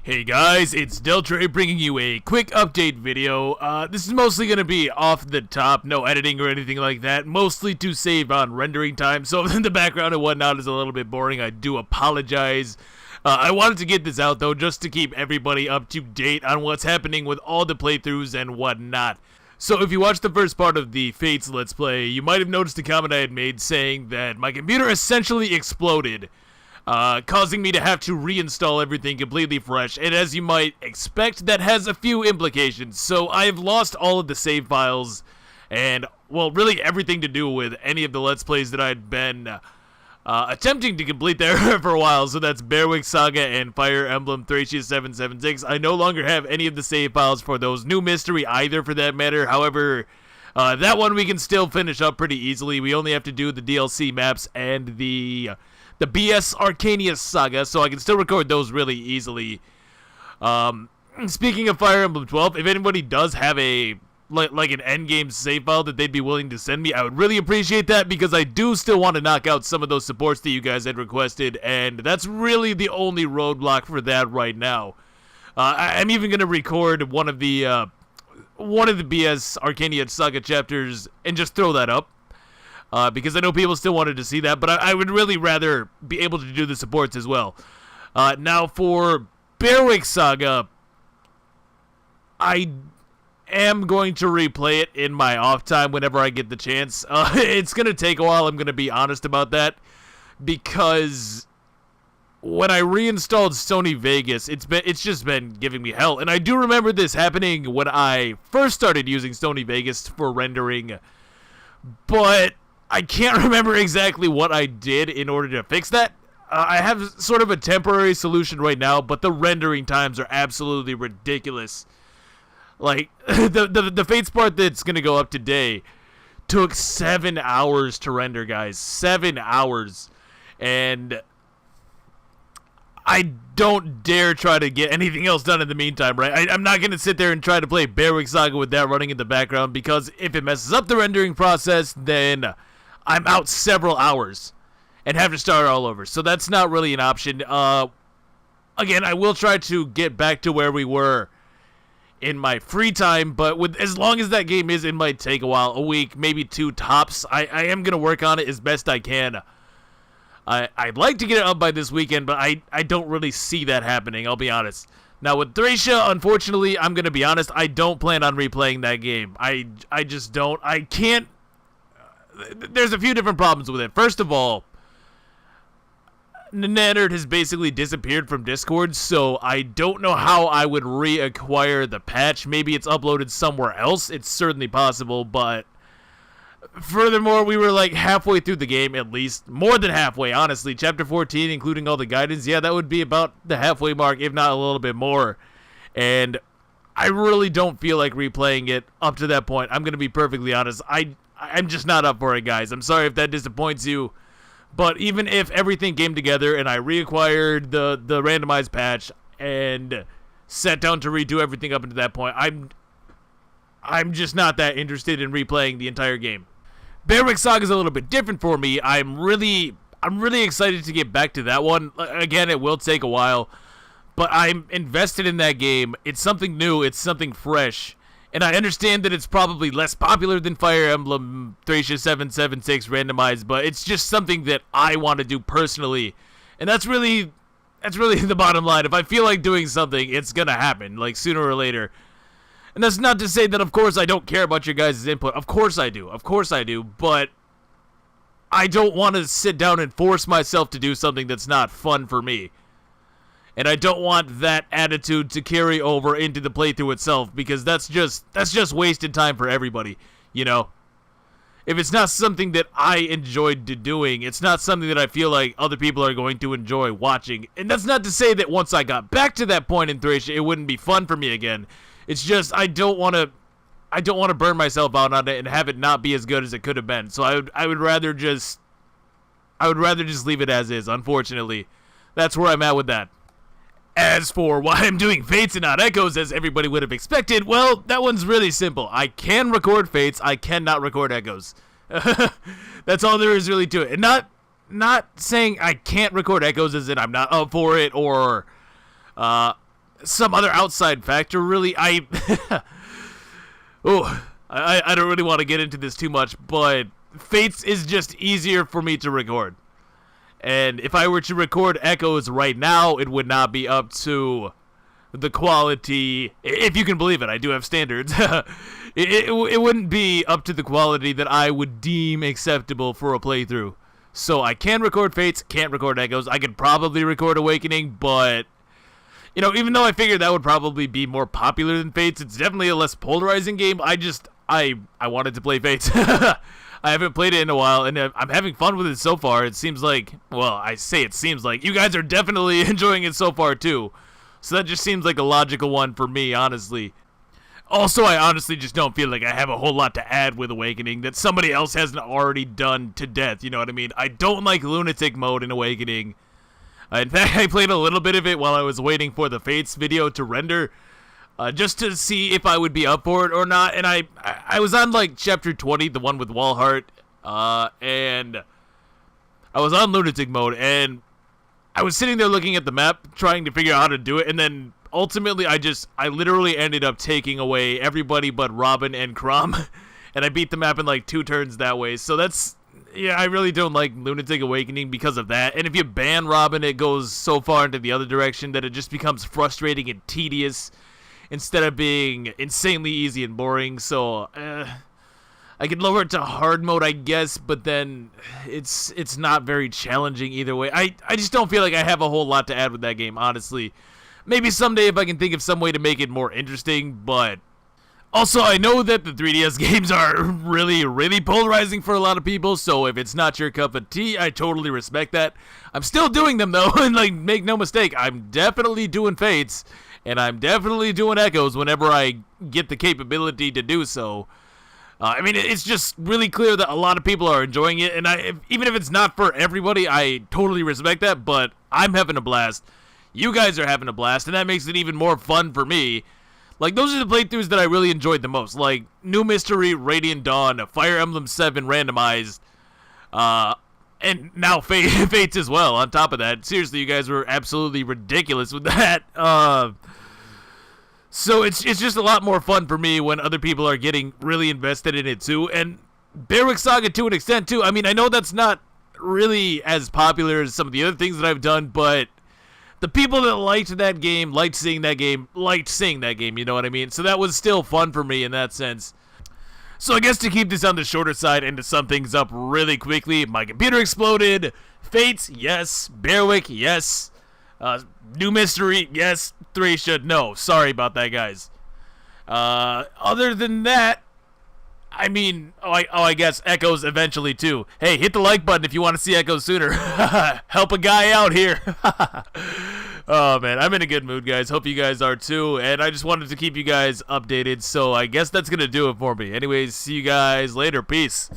Hey guys, it's Deltray bringing you a quick update video. This is mostly going to be off the top, no editing or anything like that, mostly to save on rendering time, so if the background and whatnot is a little bit boring, I do apologize. I wanted to get this out though, just to keep everybody up to date on what's happening with all the playthroughs and whatnot. So if you watched the first part of the Fates Let's Play, you might have noticed a comment I had made saying that my computer essentially exploded. Causing me to have to reinstall everything completely fresh, and as you might expect, that has a few implications. So I have lost all of the save files, and, well, really everything to do with any of the Let's Plays that I'd been attempting to complete there for a while. So that's Berwick, Saga, and Fire Emblem Thracia 776. I no longer have any of the save files for those. New Mystery either, for that matter. However, that one we can still finish up pretty easily. We only have to do the DLC maps and the BS Archanea Saga, so I can still record those really easily. Speaking of Fire Emblem 12, if anybody does have a like an endgame save file that they'd be willing to send me, I would really appreciate that, because I do still want to knock out some of those supports that you guys had requested, and that's really the only roadblock for that right now. I'm even gonna record one of the BS Archanea Saga chapters and just throw that up. Because I know people still wanted to see that, but I would really rather be able to do the supports as well. Now, for Berwick Saga, I am going to replay it in my off time whenever I get the chance. It's going to take a while, I'm going to be honest about that, because when I reinstalled Sony Vegas, it's just been giving me hell. And I do remember this happening when I first started using Sony Vegas for rendering, but I can't remember exactly what I did in order to fix that. I have sort of a temporary solution right now, but the rendering times are absolutely ridiculous. Like, the Fates part that's going to go up today took 7 hours to render, guys. 7 hours. And I don't dare try to get anything else done in the meantime, right? I'm not going to sit there and try to play Berwick Saga with that running in the background, because if it messes up the rendering process, then I'm out several hours and have to start all over. So that's not really an option. Again, I will try to get back to where we were in my free time, but as long as that game is, it might take a while, a week, maybe 2 tops. I am going to work on it as best I can. I'd like to get it up by this weekend, but I don't really see that happening, I'll be honest. Now, with Thracia, unfortunately, I'm going to be honest, I don't plan on replaying that game. I just don't. I can't. There's a few different problems with it. First of all, Nanerd has basically disappeared from Discord, so I don't know how I would reacquire the patch. Maybe it's uploaded somewhere else. It's certainly possible, but furthermore, we were like halfway through the game, at least. More than halfway, honestly. Chapter 14, including all the guidance, yeah, that would be about the halfway mark, if not a little bit more. And I really don't feel like replaying it up to that point. I'm going to be perfectly honest. I'm just not up for it, guys. I'm sorry if that disappoints you. But even if everything came together and I reacquired the randomized patch and sat down to redo everything up until that point, I'm just not that interested in replaying the entire game. Berwick Saga is a little bit different for me. I'm really excited to get back to that one. Again, it will take a while, but I'm invested in that game. It's something new. It's something fresh. And I understand that it's probably less popular than Fire Emblem Thracia 776 randomized, but it's just something that I want to do personally. And that's really the bottom line. If I feel like doing something, it's going to happen, like sooner or later. And that's not to say that, of course, I don't care about your guys' input. Of course I do. Of course I do. But I don't want to sit down and force myself to do something that's not fun for me. And I don't want that attitude to carry over into the playthrough itself, because that's just wasted time for everybody, you know? If it's not something that I enjoyed doing, it's not something that I feel like other people are going to enjoy watching. And that's not to say that once I got back to that point in Thracia, it wouldn't be fun for me again. It's just I don't want to burn myself out on it and have it not be as good as it could have been. So I would rather just leave it as is, unfortunately. That's where I'm at with that. As for why I'm doing Fates and not Echoes, as everybody would have expected, well, that one's really simple. I can record Fates, I cannot record Echoes. That's all there is really to it. And not saying I can't record Echoes as in I'm not up for it, or some other outside factor, really. I don't really want to get into this too much, but Fates is just easier for me to record. And if I were to record Echoes right now, it would not be up to the quality, if you can believe it. I do have standards. it wouldn't be up to the quality that I would deem acceptable for a playthrough. So I can record Fates, can't record Echoes. I could probably record Awakening, but you know, even though I figured that would probably be more popular than Fates, it's definitely a less polarizing game. I wanted to play Fates. I haven't played it in a while, and I'm having fun with it so far. It seems like, well, I say it seems like, you guys are definitely enjoying it so far, too. So that just seems like a logical one for me, honestly. Also, I honestly just don't feel like I have a whole lot to add with Awakening that somebody else hasn't already done to death, you know what I mean? I don't like Lunatic mode in Awakening. In fact, I played a little bit of it while I was waiting for the Fates video to render, just to see if I would be up for it or not. And I was on like chapter 20, the one with Walhart, and I was on Lunatic mode, and I was sitting there looking at the map, trying to figure out how to do it, and then ultimately I literally ended up taking away everybody but Robin and Crom, and I beat the map in like 2 turns that way. So that's, yeah, I really don't like Lunatic Awakening because of that. And if you ban Robin, it goes so far into the other direction that it just becomes frustrating and tedious instead of being insanely easy and boring. So I could lower it to hard mode, I guess, but then it's not very challenging either way. I just don't feel like I have a whole lot to add with that game, honestly. Maybe someday if I can think of some way to make it more interesting, but also I know that the 3DS games are really, really polarizing for a lot of people, so if it's not your cup of tea, I totally respect that. I'm still doing them though, and like, make no mistake, I'm definitely doing Fates, and I'm definitely doing Echoes whenever I get the capability to do so. I mean, it's just really clear that a lot of people are enjoying it, and even if it's not for everybody, I totally respect that, but I'm having a blast. You guys are having a blast, and that makes it even more fun for me. Like, those are the playthroughs that I really enjoyed the most. Like, New Mystery, Radiant Dawn, Fire Emblem 7 randomized, and now Fates as well, on top of that. Seriously, you guys were absolutely ridiculous with that. So it's just a lot more fun for me when other people are getting really invested in it too. And Berwick Saga to an extent too. I mean, I know that's not really as popular as some of the other things that I've done, but the people that liked that game, liked seeing that game, you know what I mean? So that was still fun for me in that sense. So I guess to keep this on the shorter side and to sum things up really quickly, my computer exploded. Fates, yes. Berwick, yes. New Mystery, yes. Thracia, no. Sorry about that, guys. Other than that, I mean, I guess Echoes eventually too. Hey, hit the like button if you want to see Echoes sooner. Help a guy out here. Oh man, I'm in a good mood, guys. Hope you guys are too. And I just wanted to keep you guys updated. So I guess that's gonna do it for me. Anyways, see you guys later. Peace.